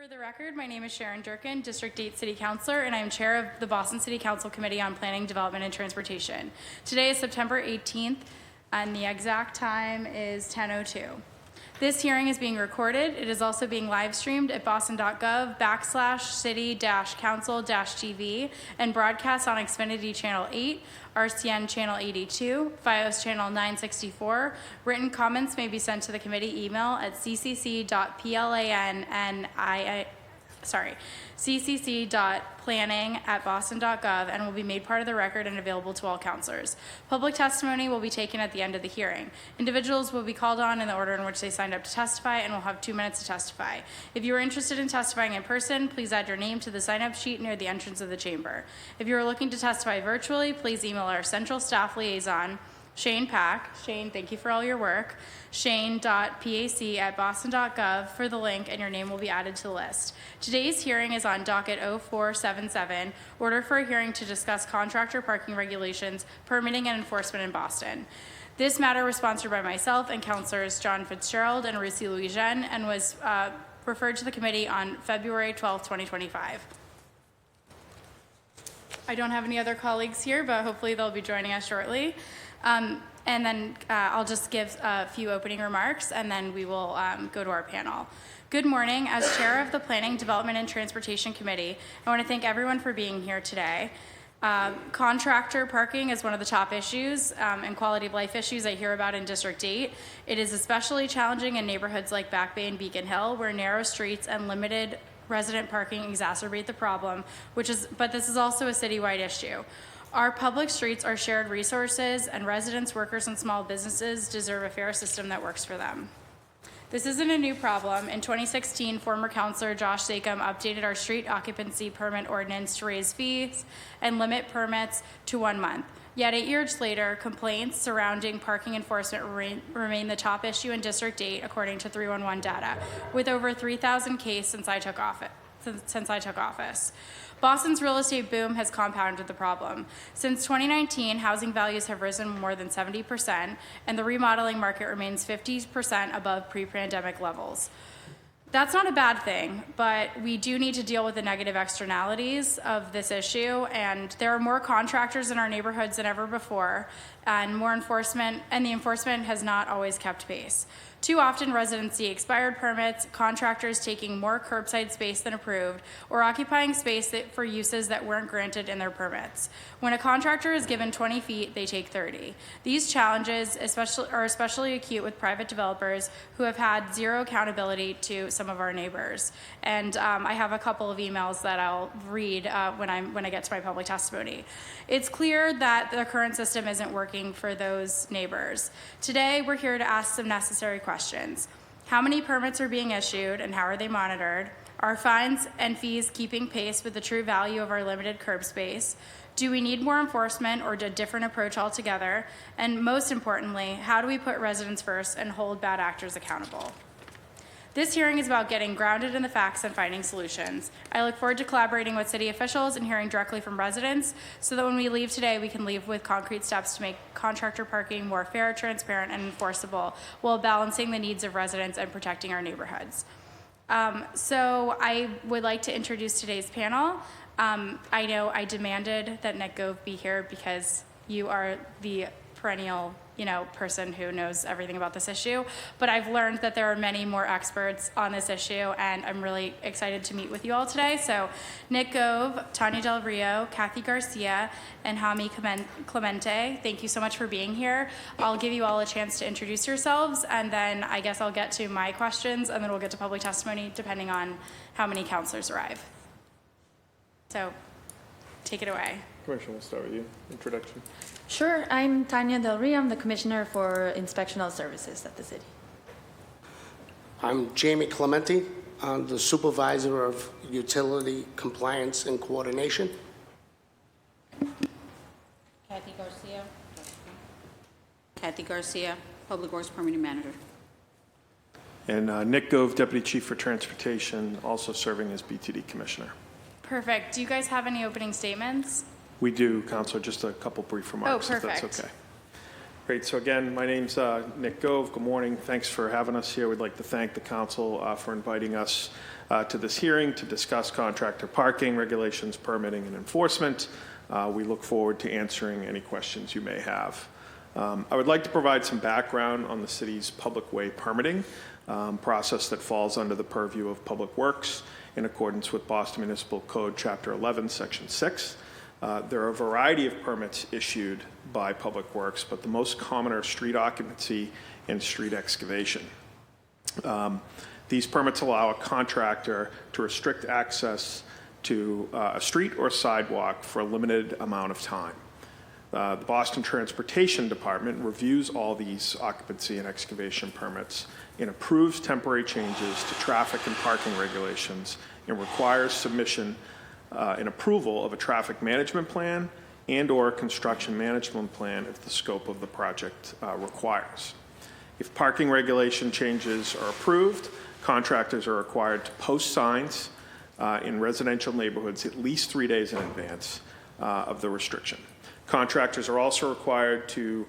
For the record, my name is Sharon Durkin, District 8 City Councilor, and I am Chair of the Boston City Council Committee on Planning, Development, and Transportation. Today is September 18th, and the exact time is 10:02. This hearing is being recorded. It is also being live streamed at boston.gov/city-council-tv and broadcast on Xfinity Channel 8, RCN Channel 82, FiOS Channel 964. Written comments may be sent to the committee email at ccc.planning@boston.gov and will be made part of the record and available to all counselors. Public testimony will be taken at the end of the hearing. Individuals will be called on in the order in which they signed up to testify and will have 2 minutes to testify. If you are interested in testifying in person, please add your name to the sign-up sheet near the entrance of the chamber. If you are looking to testify virtually, please email our central staff liaison, Shane Pack. Shane, thank you for all your work. Shane.pac@boston.gov for the link, and your name will be added to the list. Today's hearing is on docket 0477, order for a hearing to discuss contractor parking regulations, permitting, and enforcement in Boston. This matter was sponsored by myself and Councilors John Fitzgerald and Rusi Louis-Jean and was referred to the committee on February 12, 2025. I don't have any other colleagues here, but hopefully they'll be joining us shortly. And then I'll just give a few opening remarks, and then we will go to our panel. Good morning. As Chair of the Planning, Development, and Transportation Committee, I want to thank everyone for being here today. Contractor parking is one of the top issues and quality of life issues I hear about in District 8. It is especially challenging in neighborhoods like Back Bay and Beacon Hill, where narrow streets and limited resident parking exacerbate the problem, but this is also a citywide issue. Our public streets are shared resources, and residents, workers, and small businesses deserve a fair system that works for them. This isn't a new problem. In 2016, former Councilor Josh Zachem updated our street occupancy permit ordinance to raise fees and limit permits to 1 month. Yet 8 years later, complaints surrounding parking enforcement remain the top issue in District 8, according to 311 data, with over 3,000 cases since I took office. Boston's real estate boom has compounded the problem. Since 2019, housing values have risen more than 70%, and the remodeling market remains 50% above pre-pandemic levels. That's not a bad thing, but we do need to deal with the negative externalities of this issue, and there are more contractors in our neighborhoods than ever before, and the enforcement has not always kept pace. Too often, residents see expired permits, contractors taking more curbside space than approved, or occupying space for uses that weren't granted in their permits. When a contractor is given 20 feet, they take 30. These challenges are especially acute with private developers who have had zero accountability to some of our neighbors. And I have a couple of emails that I'll read when I get to my public testimony. It's clear that the current system isn't working for those neighbors. Today, we're here to ask some necessary questions. How many permits are being issued and how are they monitored? Are fines and fees keeping pace with the true value of our limited curb space? Do we need more enforcement or a different approach altogether? And most importantly, how do we put residents first and hold bad actors accountable? This hearing is about getting grounded in the facts and finding solutions. I look forward to collaborating with city officials and hearing directly from residents so that when we leave today, we can leave with concrete steps to make contractor parking more fair, transparent, and enforceable while balancing the needs of residents and protecting our neighborhoods. So I would like to introduce today's panel. I know I demanded that Nick Gove be here because you are the perennial person who knows everything about this issue, but I've learned that there are many more experts on this issue, and I'm really excited to meet with you all today. So Nick Gove, Tanya Del Rio, Kathy Garcia, and Hami Clemente, thank you so much for being here. I'll give you all a chance to introduce yourselves, and then I guess I'll get to my questions, and then we'll get to public testimony depending on how many counselors arrive. So take it away. Commissioner, we'll start with you. Introduction. Sure. I'm Tanya Del Rio. I'm the Commissioner for Inspectional Services at the city. I'm Jamie Clemente. I'm the Supervisor of Utility Compliance and Coordination. Kathy Garcia, Public Works Permitting Manager. And Nick Gove, Deputy Chief for Transportation, also serving as BTD Commissioner. Perfect. Do you guys have any opening statements? We do, Counselor, just a couple brief remarks, perfect. if that's okay. Great. So again, my name's Nick Gove. Good morning. Thanks for having us here. We'd like to thank the council for inviting us to this hearing to discuss contractor parking regulations, permitting, and enforcement. We look forward to answering any questions you may have. I would like to provide some background on the city's public way permitting process that falls under the purview of Public Works in accordance with Boston Municipal Code, Chapter 11, Section 6. There are a variety of permits issued by Public Works, but the most common are street occupancy and street excavation. These permits allow a contractor to restrict access to a street or sidewalk for a limited amount of time. The Boston Transportation Department reviews all these occupancy and excavation permits and approves temporary changes to traffic and parking regulations and requires submission and approval of a traffic management plan and/or a construction management plan if the scope of the project requires. If parking regulation changes are approved, contractors are required to post signs in residential neighborhoods at least 3 days in advance of the restriction. Contractors are also required to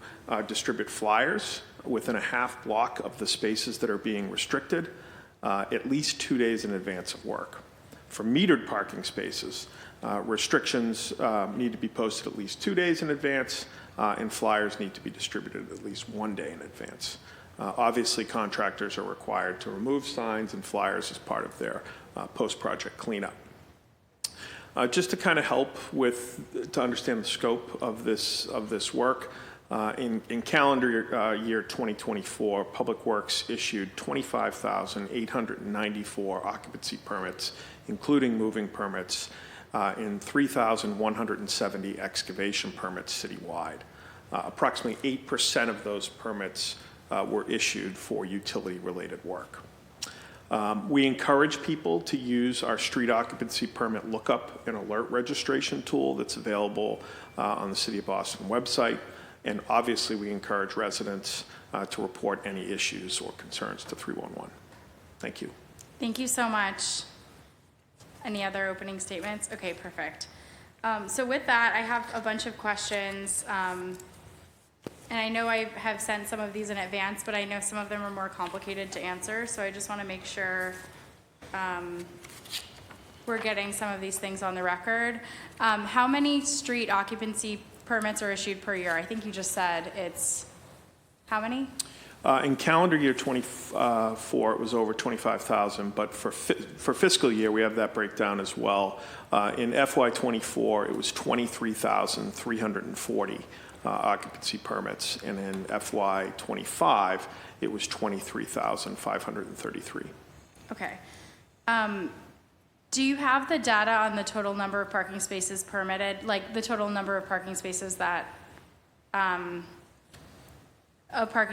distribute flyers within a half block of the spaces that are being restricted at least 2 days in advance of work. For metered parking spaces, restrictions need to be posted at least 2 days in advance, and flyers need to be distributed at least 1 day in advance. Obviously, contractors are required to remove signs and flyers as part of their post-project cleanup. Just to kind of help to understand the scope of this work, in calendar year 2024, Public Works issued 25,894 occupancy permits, including moving permits, and 3,170 excavation permits citywide. Approximately 8% of those permits were issued for utility-related work. We encourage people to use our street occupancy permit lookup and alert registration tool that's available on the City of Boston website. And obviously, we encourage residents to report any issues or concerns to 311. Thank you. Thank you so much. Any other opening statements? Okay, perfect. So with that, I have a bunch of questions. And I know I have sent some of these in advance, but I know some of them are more complicated to answer. So I just want to make sure we're getting some of these things on the record. How many street occupancy permits are issued per year? I think you just said it's how many? In calendar year 24, it was over 25,000, but for fiscal year, we have that breakdown as well. In FY24, it was 23,340 occupancy permits, and in FY25, it was 23,533. Okay. Do you have the data on the total number of parking spaces permitted, like the total number of parking spaces that parking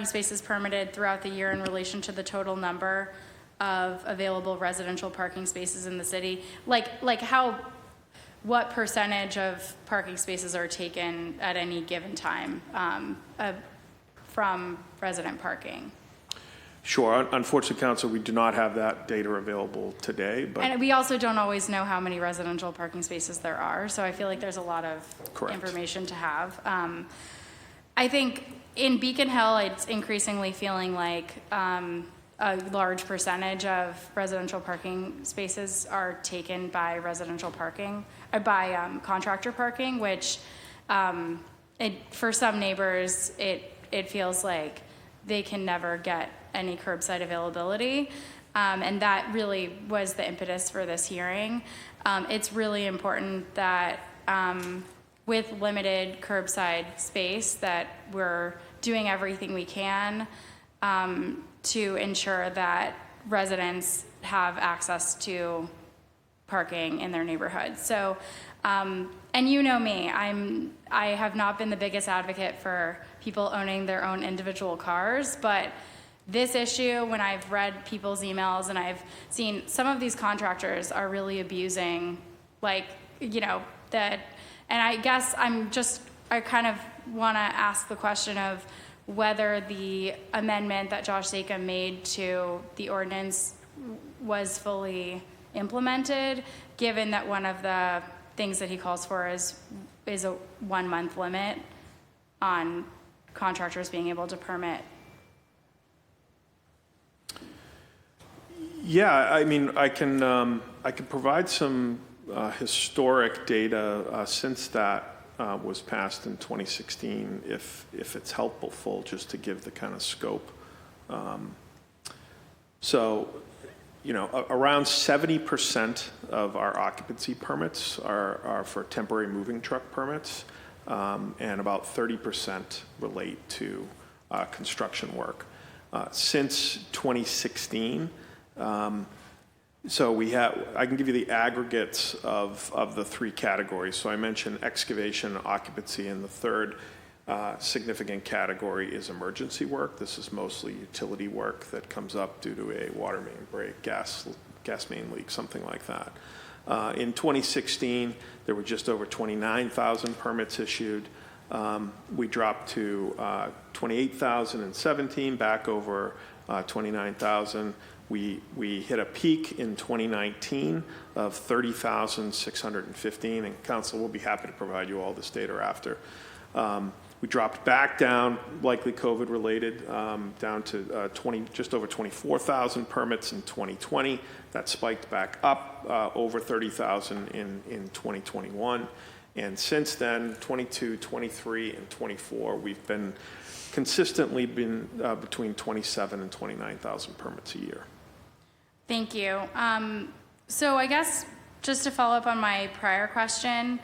spaces permitted throughout the year in relation to the total number of available residential parking spaces in the city? What percentage of parking spaces are taken at any given time from resident parking? Sure. Unfortunately, Council, we do not have that data available today. But And we also don't always know how many residential parking spaces there are, so I feel like there's a lot of Correct. information to have. I think in Beacon Hill, it's increasingly feeling like a large percentage of residential parking spaces are taken by residential parking, by contractor parking, which for some neighbors, it feels like they can never get any curbside availability. And that really was the impetus for this hearing. It's really important that with limited curbside space that we're doing everything we can to ensure that residents have access to parking in their neighborhoods. So, and you know me, I have not been the biggest advocate for people owning their own individual cars, but this issue, when I've read people's emails and I've seen some of these contractors are really abusing, that, and I guess I kind of want to ask the question of whether the amendment that Josh Zakem made to the ordinance was fully implemented, given that one of the things that he calls for is a 1 month limit on contractors being able to permit? Yeah, I mean, I can provide some historic data since that was passed in 2016, if it's helpful, just to give the kind of scope. So, you know, around 70% of our occupancy permits are for temporary moving truck permits, and about 30% relate to construction work. Since 2016, so I can give you the aggregates of the three categories. So I mentioned excavation, occupancy, and the third significant category is emergency work. This is mostly utility work that comes up due to a water main break, gas main leak, something like that. In 2016, there were just over 29,000 permits issued. We dropped to 28,017, back over 29,000. We hit a peak in 2019 of 30,615, and council will be happy to provide you all this data after. We dropped back down, likely COVID-related, down to just over 24,000 permits in 2020. That spiked back up over 30,000 in 2021. And since then, 22, 23, and 24, we've been consistently between 27 and 29,000 permits a year. Thank you. So I guess just to follow up on my prior question,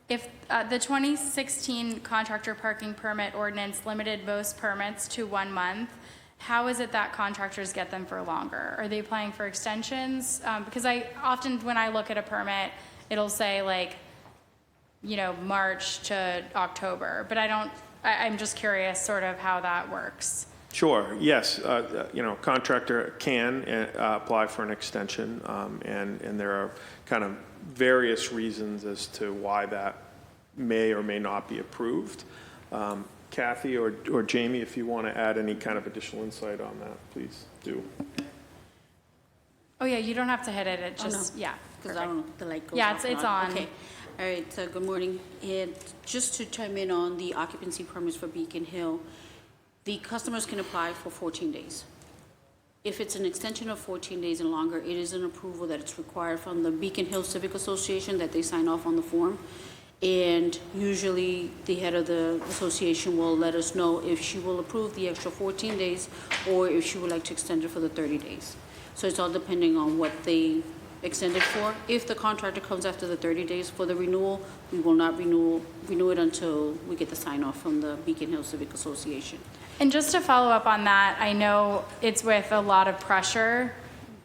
if the 2016 contractor parking permit ordinance limited most permits to 1 month, how is it that contractors get them for longer? Are they applying for extensions? Because I often, when I look at a permit, it'll say like, you know, March to October, but I'm just curious sort of how that works. Sure, yes. You know, contractor can apply for an extension, and there are kind of various reasons as to why that may or may not be approved. Kathy or Jamie, if you want to add any kind of additional insight on that, please do. Oh yeah, you don't have to hit it. It just, no. yeah. Because I don't know, the light goes Yeah, off it's and on. Okay. All right, good morning. And just to chime in on the occupancy permits for Beacon Hill, the customers can apply for 14 days. If it's an extension of 14 days and longer, it is an approval that it's required from the Beacon Hill Civic Association that they sign off on the form. And usually the head of the association will let us know if she will approve the extra 14 days or if she would like to extend it for the 30 days. So it's all depending on what they extend it for. If the contractor comes after the 30 days for the renewal, we will not renew it until we get the sign off from the Beacon Hill Civic Association. And just to follow up on that, I know it's with a lot of pressure.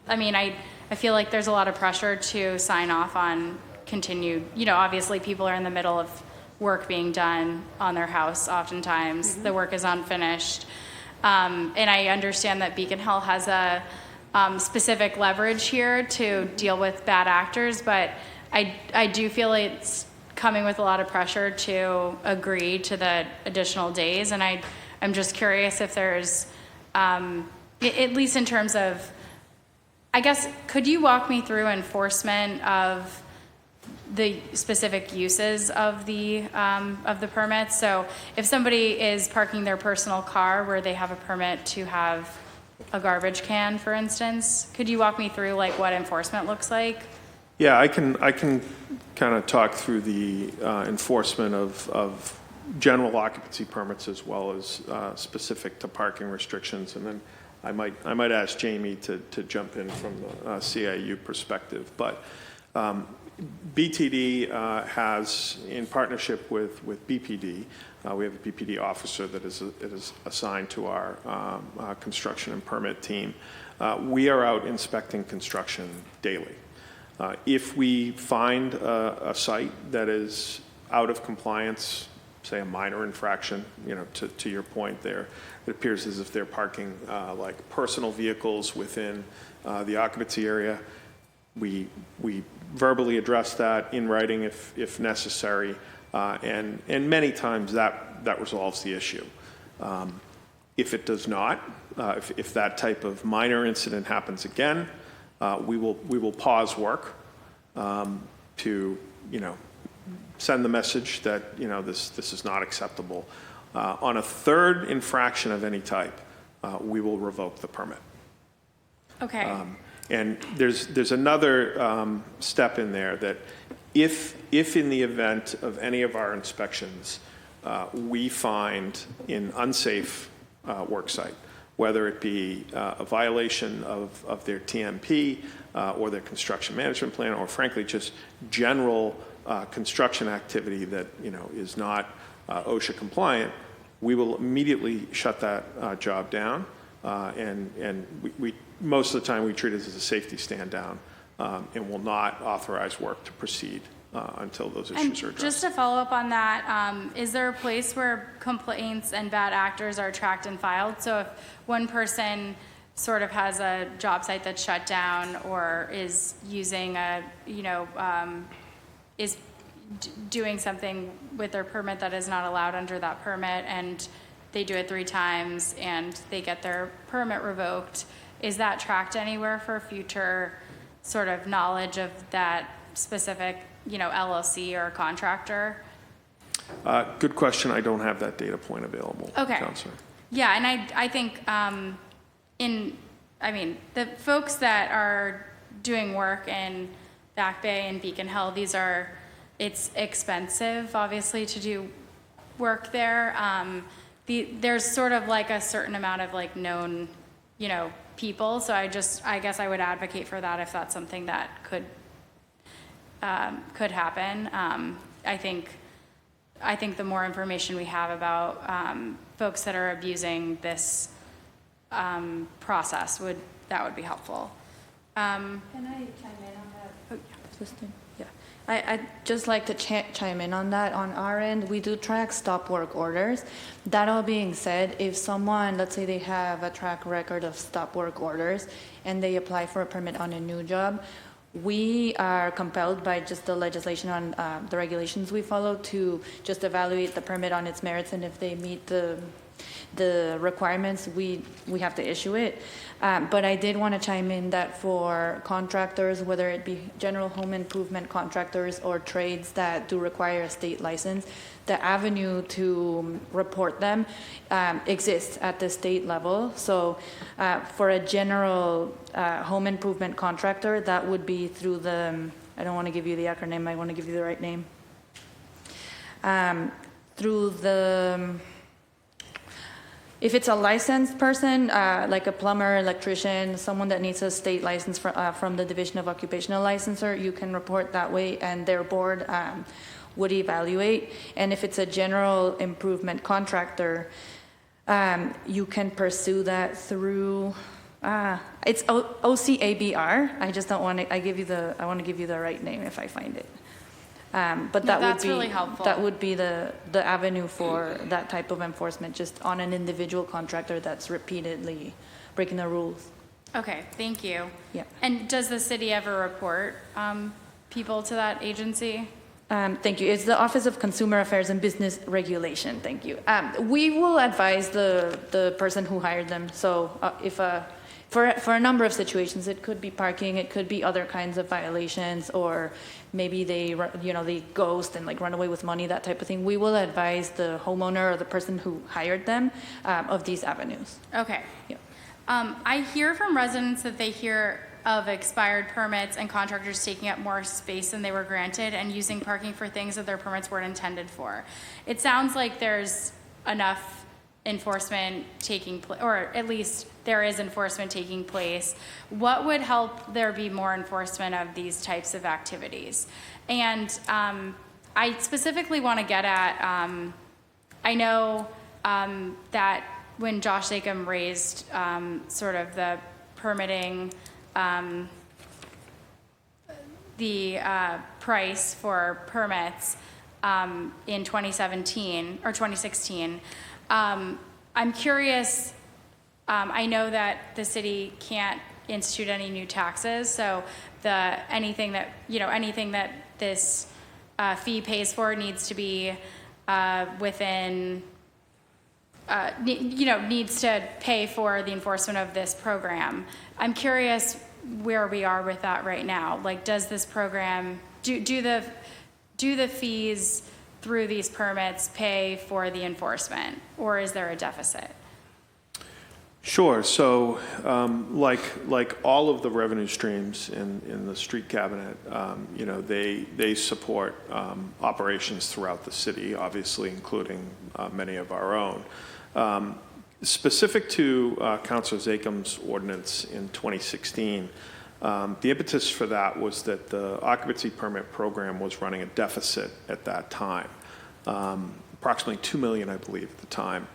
I mean, I feel like there's a lot of pressure to sign off on continued, you know, obviously people are in the middle of work being done on their house oftentimes. The work is unfinished. And I understand that Beacon Hill has a specific leverage here to deal with bad actors, but I do feel it's coming with a lot of pressure to agree to the additional days, and I'm just curious if there's, at least in terms of, I guess, could you walk me through enforcement of the specific uses of the permits? So if somebody is parking their personal car where they have a permit to have a garbage can, for instance, could you walk me through like what enforcement looks like? Yeah, I can kind of talk through the enforcement of general occupancy permits as well as specific to parking restrictions, and then I might ask Jamie to jump in from the CIU perspective. But BTD has, in partnership with BPD, we have a BPD officer that is assigned to our construction and permit team. We are out inspecting construction daily. If we find a site that is out of compliance, say a minor infraction, you know, to your point there, it appears as if they're parking like personal vehicles within the occupancy area. We verbally address that in writing if necessary, and many times that resolves the issue. If it does not, if that type of minor incident happens again, we will pause work to, you know, send the message that, you know, this is not acceptable. On a third infraction of any type, we will revoke the permit. Okay. And there's another step in there that if in the event of any of our inspections, we find an unsafe work site, whether it be a violation of their TMP or their construction management plan, or frankly just general construction activity that is not OSHA compliant, we will immediately shut that job down, and we most of the time we treat it as a safety stand down, and will not authorize work to proceed until those issues are addressed. Just to follow up on that, is there a place where complaints and bad actors are tracked and filed? So if one person sort of has a job site that's shut down or is using doing something with their permit that is not allowed under that permit, and they do it 3 times and they get their permit revoked, is that tracked anywhere for future sort of knowledge of that specific, LLC or contractor? Good question. I don't have that data point available, Okay. Counselor. Yeah, and I think the folks that are doing work in Back Bay and Beacon Hill, it's expensive, obviously, to do work there. There's sort of like a certain amount of like known, people. So I guess I would advocate for that if that's something that could happen. I think the more information we have about folks that are abusing this process would be helpful. Can I chime in on that? Oh, yeah. Assistant? Yeah. I'd just like to chime in on that. On our end, we do track stop work orders. That all being said, if someone, let's say they have a track record of stop work orders and they apply for a permit on a new job, we are compelled by just the legislation on the regulations we follow to just evaluate the permit on its merits, and if they meet the requirements, we have to issue it. But I did want to chime in that for contractors, whether it be general home improvement contractors or trades that do require a state license, the avenue to report them exists at the state level. So for a general home improvement contractor, that would be through I don't want to give you the acronym, I want to give you the right name. If it's a licensed person, like a plumber, electrician, someone that needs a state license from the Division of Occupational Licensor, you can report that way, and their board would evaluate. And if it's a general improvement contractor, you can pursue that through, it's OCABR. I just don't want to, I want to give you the right name if I find it. But That's really helpful. That would be the avenue for that type of enforcement, just on an individual contractor that's repeatedly breaking the rules. Okay, thank you. Yeah. And does the city ever report people to that agency? Thank you. It's the Office of Consumer Affairs and Business Regulation. Thank you. We will advise the person who hired them. So if for a number of situations, it could be parking, it could be other kinds of violations, or maybe they ghost and like run away with money, that type of thing. We will advise the homeowner or the person who hired them of these avenues. Okay. Yeah. I hear from residents that they hear of expired permits and contractors taking up more space than they were granted and using parking for things that their permits weren't intended for. It sounds like there's enough enforcement taking place, or at least there is enforcement taking place. What would help there be more enforcement of these types of activities? And I specifically want to get at, I know that when Josh Sakam raised sort of the permitting, the price for permits in 2017 or 2016, I'm curious, I know that the city can't institute any new taxes, so anything that this fee pays for needs to be within, needs to pay for the enforcement of this program. I'm curious where we are with that right now. Like, does this program, do the fees through these permits, pay for the enforcement, or is there a deficit? Sure. So, like all of the revenue streams in the street cabinet, you know, they support operations throughout the city, obviously, including many of our own. Specific to Councilor Zakem's ordinance in 2016, the impetus for that was that the occupancy permit program was running a deficit at that time, approximately $2 million, I believe, at the time.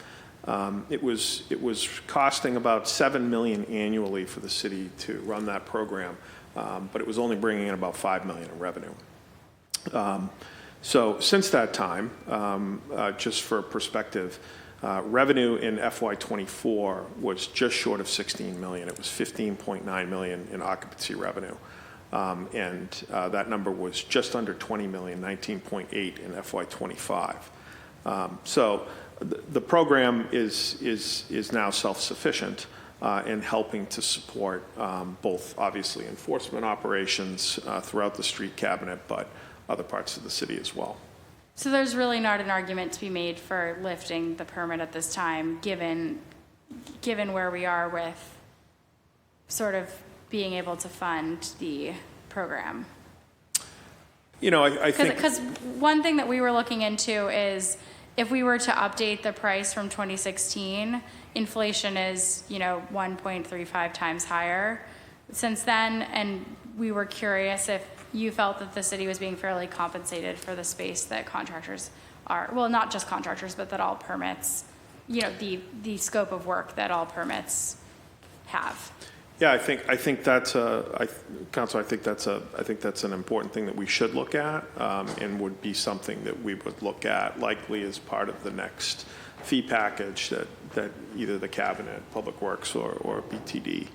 It was costing about $7 million annually for the city to run that program, but it was only bringing in about $5 million in revenue. So since that time, just for perspective, revenue in FY24 was just short of $16 million. It was $15.9 million in occupancy revenue. And that number was just under $20 million, 19.8 in FY25. So the program is now self-sufficient in helping to support both, obviously, enforcement operations throughout the street cabinet, but other parts of the city as well. So there's really not an argument to be made for lifting the permit at this time, given where we are with sort of being able to fund the program. You know, I think... Because one thing that we were looking into is if we were to update the price from 2016, inflation is, you know, 1.35 times higher since then, and we were curious if you felt that the city was being fairly compensated for the space that contractors are, well, not just contractors, but that all permits, you know, the scope of work that all permits have. Yeah, I think that's Council. I think that's an important thing that we should look at, and would be something that we would look at likely as part of the next fee package that either the cabinet, Public Works, or BTD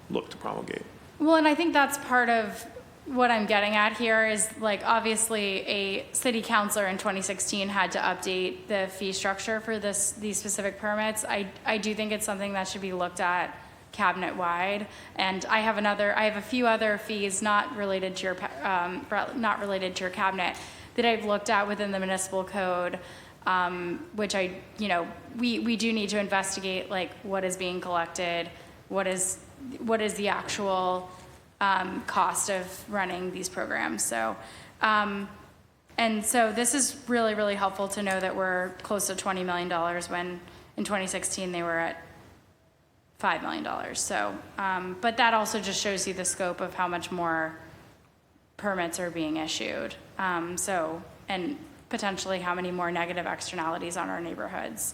look to promulgate. Well, and I think that's part of what I'm getting at here is, like, obviously a city councilor in 2016 had to update the fee structure for these specific permits. I do think it's something that should be looked at cabinet-wide, and I have a few other fees not related to your cabinet that I've looked at within the municipal code, which we do need to investigate, like, what is being collected, what is the actual cost of running these programs. So, and so this is really, really helpful to know that we're close to $20 million when in 2016 they were at $5 million. So, but that also just shows you the scope of how much more permits are being issued. So, and potentially how many more negative externalities on our neighborhoods.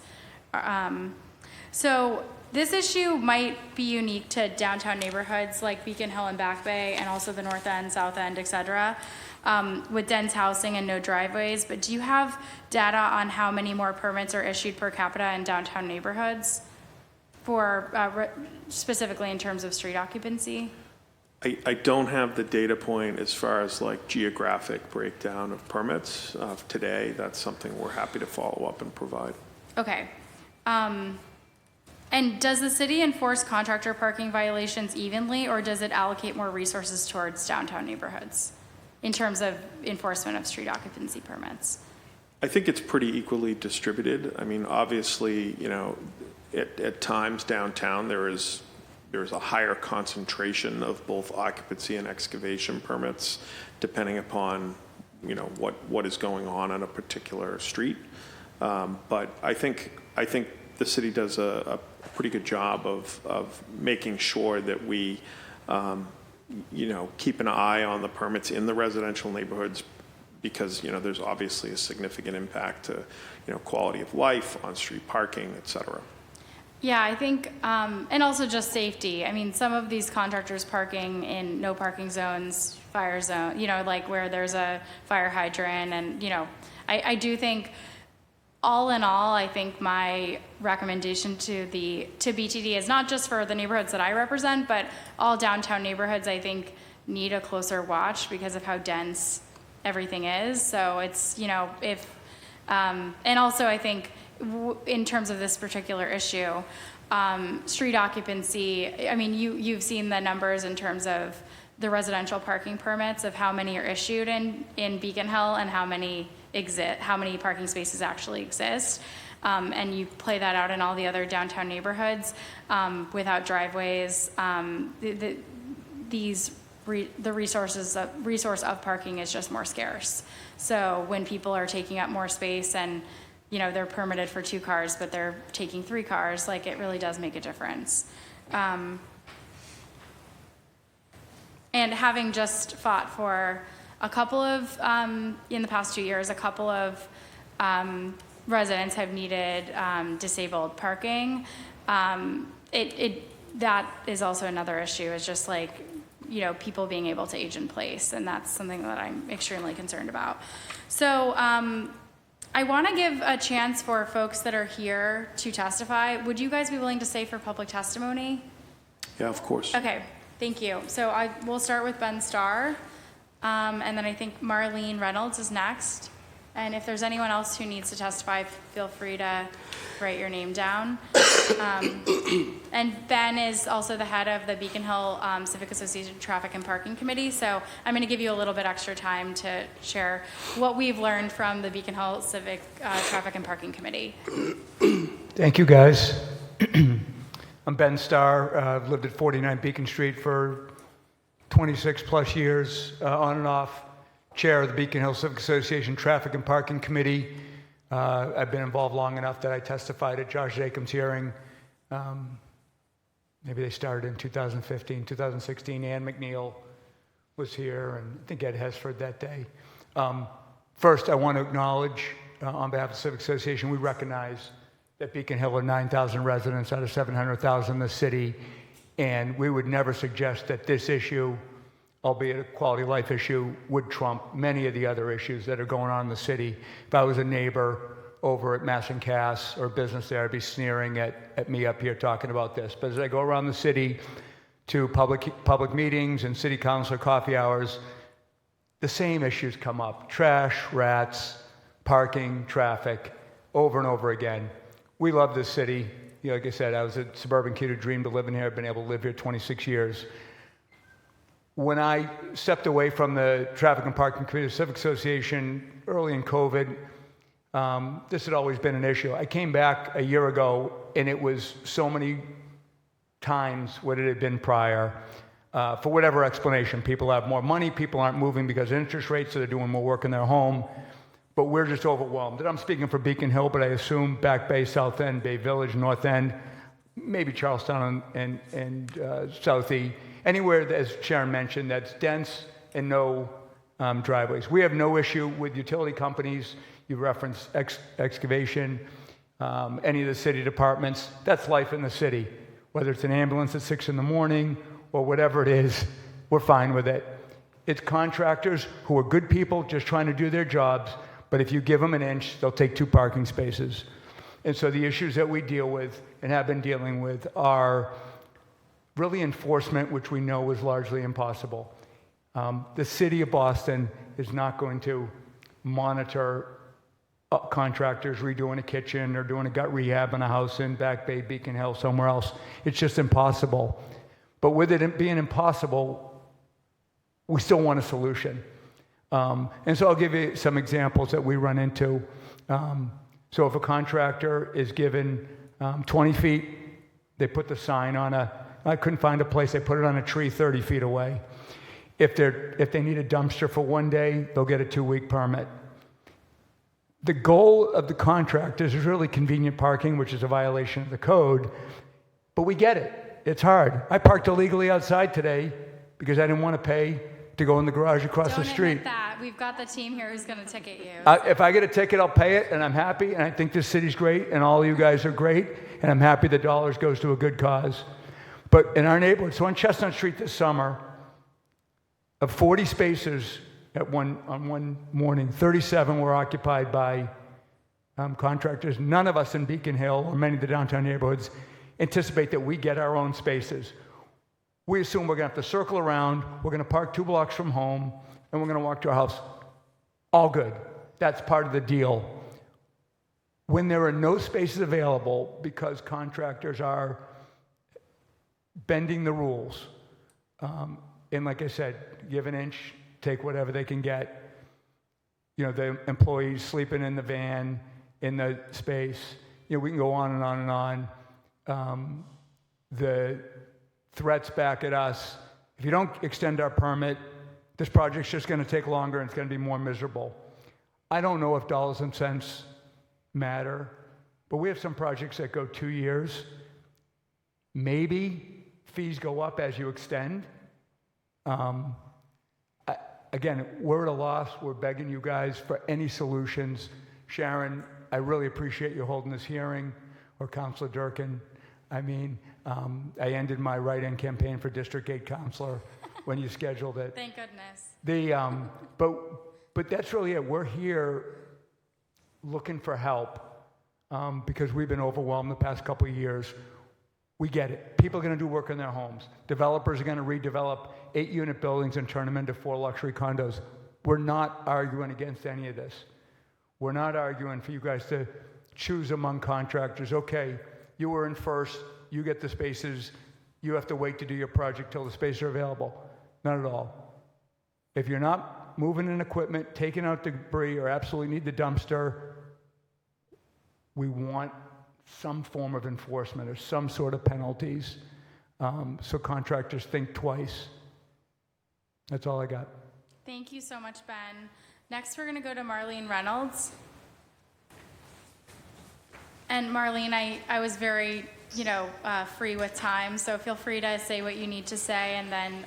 So this issue might be unique to downtown neighborhoods like Beacon Hill and Back Bay, and also the North End, South End, et cetera, with dense housing and no driveways. But do you have data on how many more permits are issued per capita in downtown neighborhoods for specifically in terms of street occupancy? I don't have the data point as far as like geographic breakdown of permits today. That's something we're happy to follow up and provide. Okay. And does the city enforce contractor parking violations evenly, or does it allocate more resources towards downtown neighborhoods in terms of enforcement of street occupancy permits? I think it's pretty equally distributed. I mean, obviously, you know, at times downtown there's a higher concentration of both occupancy and excavation permits, depending upon, you know, what is going on a particular street. But I think the city does a pretty good job of making sure that we, you know, keep an eye on the permits in the residential neighborhoods, because, you know, there's obviously a significant impact to, you know, quality of life, on-street parking, et cetera. Yeah, I think, and also just safety. I mean, some of these contractors parking in no parking zones, fire zone, you know, like where there's a fire hydrant, and, you know, I do think, all in all, I think my recommendation to BTD is not just for the neighborhoods that I represent, but all downtown neighborhoods, I think, need a closer watch because of how dense everything is. So it's, you know, if, and also I think in terms of this particular issue, street occupancy, I mean, you've seen the numbers in terms of the residential parking permits of how many are issued in Beacon Hill and how many parking spaces actually exist. And you play that out in all the other downtown neighborhoods without driveways. The resource of parking is just more scarce. So when people are taking up more space and they're permitted for 2 cars, but they're taking 3 cars, like it really does make a difference. And having just fought for a couple of, in the past 2 years, a couple of residents have needed disabled parking. That is also another issue, is just like, people being able to age in place, and that's something that I'm extremely concerned about. So I want to give a chance for folks that are here to testify. Would you guys be willing to stay for public testimony? Yeah, of course. Okay, thank you. So we'll start with Ben Starr, and then I think Marlene Reynolds is next. And if there's anyone else who needs to testify, feel free to write your name down. And Ben is also the head of the Beacon Hill Civic Association Traffic and Parking Committee. So I'm going to give you a little bit extra time to share what we've learned from the Beacon Hill Civic Traffic and Parking Committee. Thank you, guys. I'm Ben Starr. I've lived at 49 Beacon Street for 26 plus years, on and off. Chair of the Beacon Hill Civic Association Traffic and Parking Committee. I've been involved long enough that I testified at Josh Jacobs' hearing. Maybe they started in 2015, 2016. Ann McNeil was here, and I think Ed Hesford that day. First, I want to acknowledge, on behalf of the Civic Association, we recognize that Beacon Hill are 9,000 residents out of 700,000 in the city, and we would never suggest that this issue, albeit a quality of life issue, would trump many of the other issues that are going on in the city. If I was a neighbor over at Mass and Cass or business there, I'd be sneering at me up here talking about this. But as I go around the city to public meetings and city council coffee hours, the same issues come up: trash, rats, parking, traffic, over and over again. We love this city. Like I said, I was a suburban kid who dreamed of living here. I've been able to live here 26 years. When I stepped away from the Traffic and Parking Committee of the Civic Association early in COVID, this had always been an issue. I came back a year ago, and it was so many times what it had been prior. For whatever explanation, people have more money, people aren't moving because of interest rates, so they're doing more work in their home, but we're just overwhelmed. And I'm speaking for Beacon Hill, but I assume Back Bay, South End, Bay Village, North End, maybe Charlestown and Southie. Anywhere, as Sharon mentioned, that's dense and no driveways. We have no issue with utility companies. You referenced excavation, any of the city departments. That's life in the city. Whether it's an ambulance at 6 in the morning or whatever it is, we're fine with it. It's contractors who are good people just trying to do their jobs, but if you give them an inch, they'll take 2 parking spaces. And so the issues that we deal with and have been dealing with are really enforcement, which we know is largely impossible. The city of Boston is not going to monitor contractors redoing a kitchen or doing a gut rehab in a house in Back Bay, Beacon Hill, somewhere else. It's just impossible. But with it being impossible, we still want a solution. And so I'll give you some examples that we run into. So if a contractor is given 20 feet, they put the sign on I couldn't find a place, they put it on a tree 30 feet away. If they need a dumpster for 1 day, they'll get a 2-week permit. The goal of the contractors is really convenient parking, which is a violation of the code, but we get it. It's hard. I parked illegally outside today because I didn't want to pay to go in the garage across the street. Don't admit that. We've got the team here who's going to ticket you. If I get a ticket, I'll pay it, and I'm happy, and I think this city's great, and all of you guys are great, and I'm happy the dollars goes to a good cause. But in our neighborhood, so on Chestnut Street this summer, of 40 spaces on one morning, 37 were occupied by contractors. None of us in Beacon Hill or many of the downtown neighborhoods anticipate that we get our own spaces. We assume we're going to have to circle around, we're going to park 2 blocks from home, and we're going to walk to our house. All good. That's part of the deal. When there are no spaces available because contractors are bending the rules, And like I said, give an inch, take whatever they can get. You know, the employees sleeping in the van, in the space. You know, we can go on and on and on. The threats back at us. If you don't extend our permit, this project's just going to take longer and it's going to be more miserable. I don't know if dollars and cents matter, but we have some projects that go 2 years. Maybe fees go up as you extend. Again, we're at a loss. We're begging you guys for any solutions. Sharon, I really appreciate you holding this hearing, or Councilor Durkin. I mean, I ended my write-in campaign for District 8 Councilor when you scheduled it. Thank goodness. But that's really it. We're here looking for help because we've been overwhelmed the past couple of years. We get it. People are going to do work in their homes. Developers are going to redevelop 8-unit buildings and turn them into 4 luxury condos. We're not arguing against any of this. We're not arguing for you guys to choose among contractors. Okay, you were in first. You get the spaces. You have to wait to do your project till the spaces are available. Not at all. If you're not moving in equipment, taking out debris, or absolutely need the dumpster, we want some form of enforcement or some sort of penalties so contractors think twice. That's all I got. Thank you so much, Ben. Next, we're going to go to Marlene Reynolds. And Marlene, I was very, free with time, so feel free to say what you need to say, and then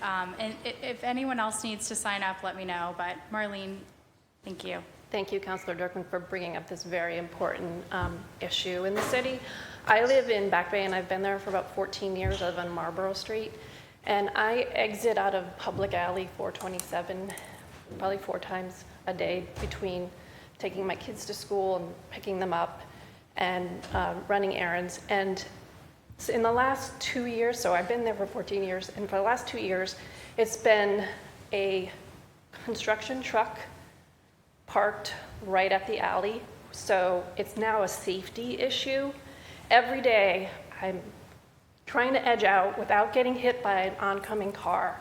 if anyone else needs to sign up, let me know. But Marlene, thank you. Thank you, Councilor Durkin, for bringing up this very important issue in the city. I live in Back Bay, and I've been there for about 14 years. I live on Marlborough Street, and I exit out of Public Alley 427 probably 4 times a day between taking my kids to school and picking them up and running errands. And in the last 2 years, so I've been there for 14 years, and for the last 2 years, it's been a construction truck parked right at the alley. So it's now a safety issue. Every day, I'm trying to edge out without getting hit by an oncoming car.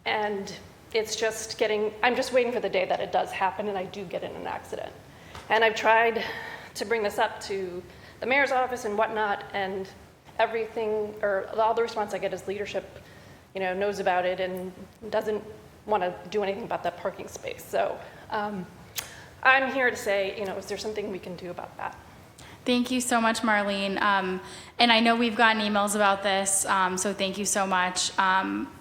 And it's just I'm just waiting for the day that it does happen and I do get in an accident. And I've tried to bring this up to the mayor's office and whatnot, and everything, or all the response I get is leadership, knows about it and doesn't want to do anything about that parking space. So I'm here to say, is there something we can do about that? Thank you so much, Marlene. And I know we've gotten emails about this, so thank you so much.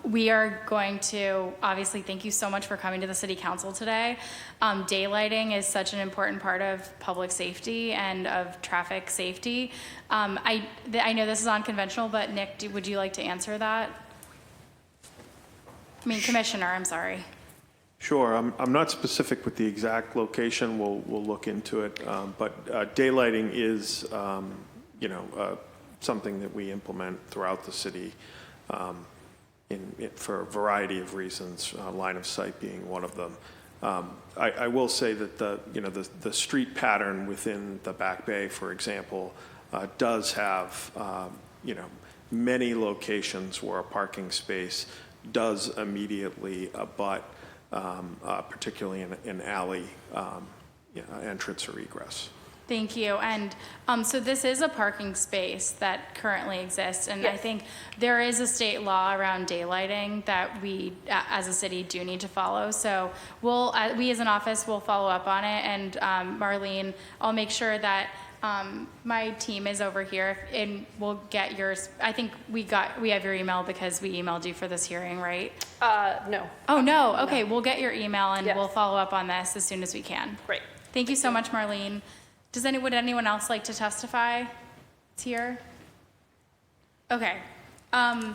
We are going to, obviously, thank you so much for coming to the City Council today. Daylighting is such an important part of public safety and of traffic safety. I know this is unconventional, but Nick, would you like to answer that? Commissioner, I'm sorry. Sure. I'm not specific with the exact location. We'll look into it. But daylighting is, something that we implement throughout the city for a variety of reasons, line of sight being one of them. I will say that the street pattern within the Back Bay, for example, does have, many locations where a parking space does immediately abut particularly in an alley entrance or egress. Thank you. And so this is a parking space that currently exists, and Yes. I think there is a state law around daylighting that we, as a city, do need to follow. So we as an office will follow up on it, and Marlene, I'll make sure that my team is over here, and we'll get yours. I think we have your email because we emailed you for this hearing, right? No. Oh, no. Okay, we'll get your email and Yes. we'll follow up on this as soon as we can. Great. Thank you so much, Marlene. Would anyone else like to testify? It's here. Okay. I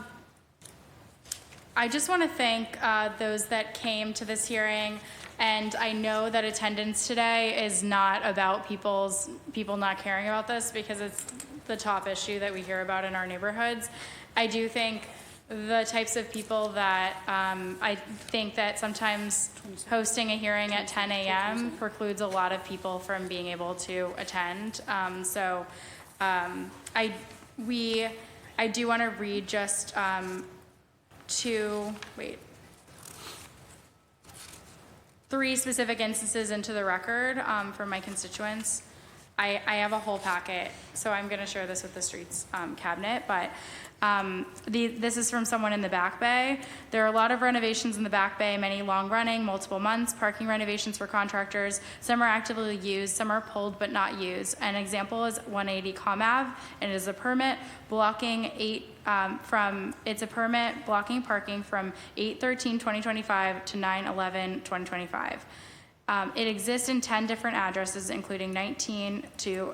just want to thank those that came to this hearing. And I know that attendance today is not about people not caring about this, because it's the top issue that we hear about in our neighborhoods. I do think the types of people that I think that sometimes hosting a hearing at 10 a.m. precludes a lot of people from being able to attend. I do want to read just 3 specific instances into the record from my constituents. I have a whole packet, so I'm going to share this with the streets cabinet, but this is from someone in the Back Bay. There are a lot of renovations in the Back Bay, many long-running, multiple months, parking renovations for contractors. Some are actively used, some are pulled but not used. An example is 180 Com Ave, and it is a permit blocking blocking parking from 8/13/2025 to 9/11/2025. It exists in 10 different addresses, including 19 to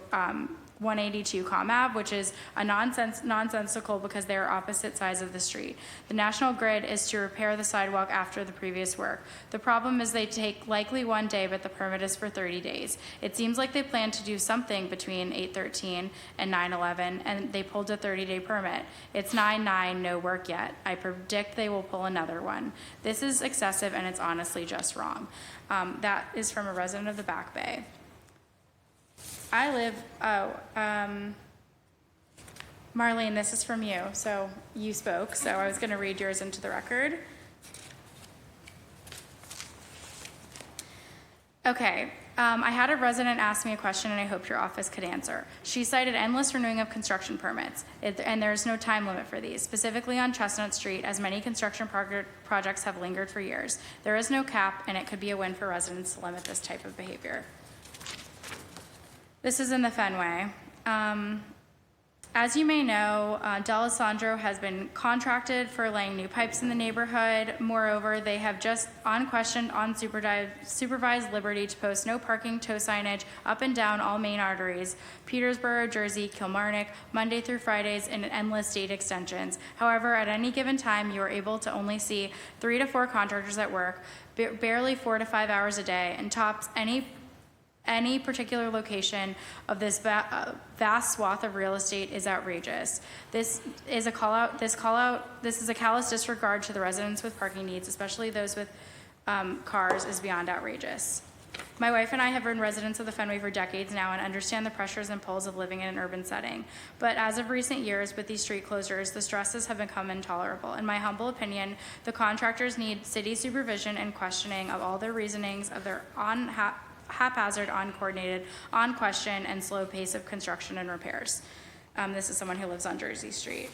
182 Com Ave, which is a nonsensical because they are opposite sides of the street. The National Grid is to repair the sidewalk after the previous work. The problem is they take likely 1 day, but the permit is for 30 days. It seems like they plan to do something between 8/13 and 9/11, and they pulled a 30-day permit. It's 9/9, no work yet. I predict they will pull another one. This is excessive, and it's honestly just wrong. That is from a resident of the Back Bay. Marlene, this is from you. So you spoke, so I was going to read yours into the record. Okay. I had a resident ask me a question, and I hoped your office could answer. She cited endless renewing of construction permits, and there's no time limit for these, specifically on Chestnut Street, as many construction projects have lingered for years. There is no cap, and it could be a win for residents to limit this type of behavior. This is in the Fenway. As you may know, D'Alessandro has been contracted for laying new pipes in the neighborhood. Moreover, they have just unquestioned, unsupervised liberty to post no parking tow signage up and down all main arteries, Petersboro, Jersey, Kilmarnock, Monday through Fridays, in endless date extensions. However, at any given time, you are able to only see 3 to 4 contractors at work, barely 4 to 5 hours a day, and tops any particular location of this vast swath of real estate is outrageous. This is a callous disregard to the residents with parking needs, especially those with cars, is beyond outrageous. My wife and I have been residents of the Fenway for decades now and understand the pressures and pulls of living in an urban setting. But as of recent years, with these street closures, the stresses have become intolerable. In my humble opinion, the contractors need city supervision and questioning of all their reasonings of their haphazard, uncoordinated, unquestioned, and slow pace of construction and repairs. This is someone who lives on Jersey Street.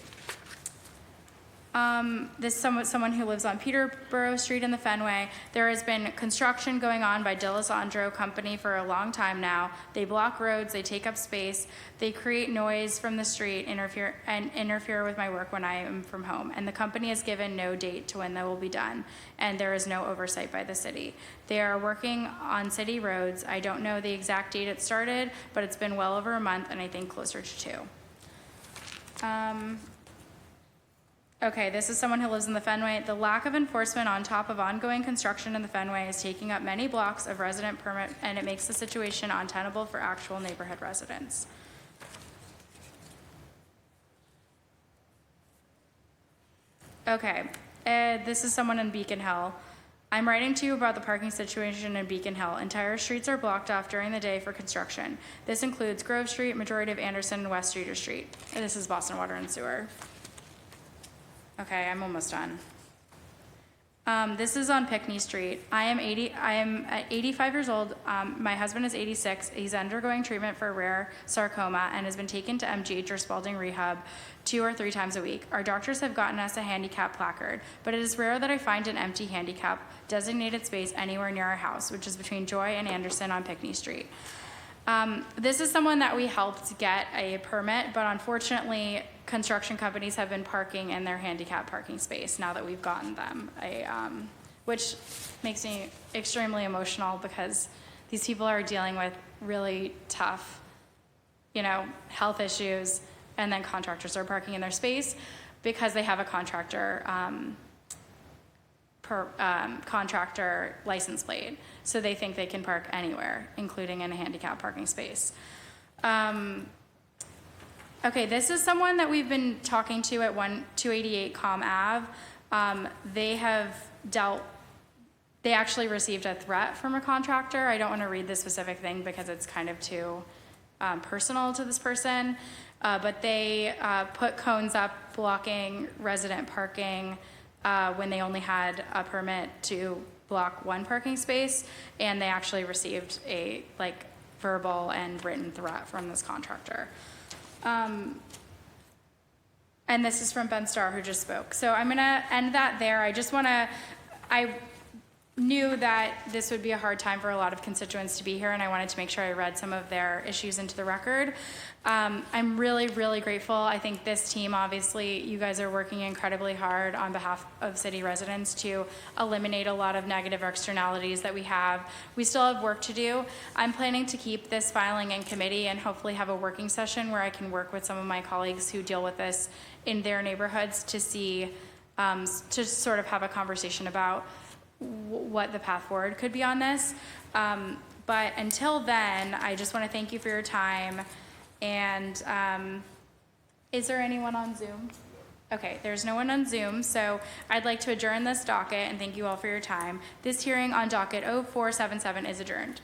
This is someone who lives on Peterborough Street in the Fenway. There has been construction going on by D'Alessandro Company for a long time now. They block roads, they take up space, they create noise from the street, interfere with my work when I am from home. And the company has given no date to when that will be done, and there is no oversight by the city. They are working on city roads. I don't know the exact date it started, but it's been well over a month, and I think closer to 2. Okay, this is someone who lives in the Fenway. The lack of enforcement on top of ongoing construction in the Fenway is taking up many blocks of resident permit, and it makes the situation untenable for actual neighborhood residents. Okay, this is someone in Beacon Hill. I'm writing to you about the parking situation in Beacon Hill. Entire streets are blocked off during the day for construction. This includes Grove Street, majority of Anderson, and West Streeter Street. And this is Boston Water and Sewer. Okay, I'm almost done. This is on Pinckney Street. I am 85 years old. My husband is 86. He's undergoing treatment for rare sarcoma and has been taken to MGH or Spalding Rehab 2 or 3 times a week. Our doctors have gotten us a handicap placard, but it is rare that I find an empty handicap designated space anywhere near our house, which is between Joy and Anderson on Pinckney Street. This is someone that we helped get a permit, but unfortunately, construction companies have been parking in their handicap parking space now that we've gotten them, which makes me extremely emotional because these people are dealing with really tough, health issues, and then contractors are parking in their space because they have a contractor license plate. So they think they can park anywhere, including in a handicap parking space. Okay, this is someone that we've been talking to at 288 Com Ave. They actually received a threat from a contractor. I don't want to read the specific thing because it's kind of too personal to this person. But they put cones up blocking resident parking when they only had a permit to block 1 parking space, and they actually received a verbal and written threat from this contractor. And this is from Ben Starr, who just spoke. So I'm gonna end that there. I knew that this would be a hard time for a lot of constituents to be here, and I wanted to make sure I read some of their issues into the record. I'm really, really grateful. I think this team, obviously, you guys are working incredibly hard on behalf of city residents to eliminate a lot of negative externalities that we have. We still have work to do. I'm planning to keep this filing in committee and hopefully have a working session where I can work with some of my colleagues who deal with this in their neighborhoods to see, to sort of have a conversation about what the path forward could be on this. But until then, I just want to thank you for your time. And is there anyone on Zoom? Okay, there's no one on Zoom, so I'd like to adjourn this docket and thank you all for your time. This hearing on docket 0477 is adjourned.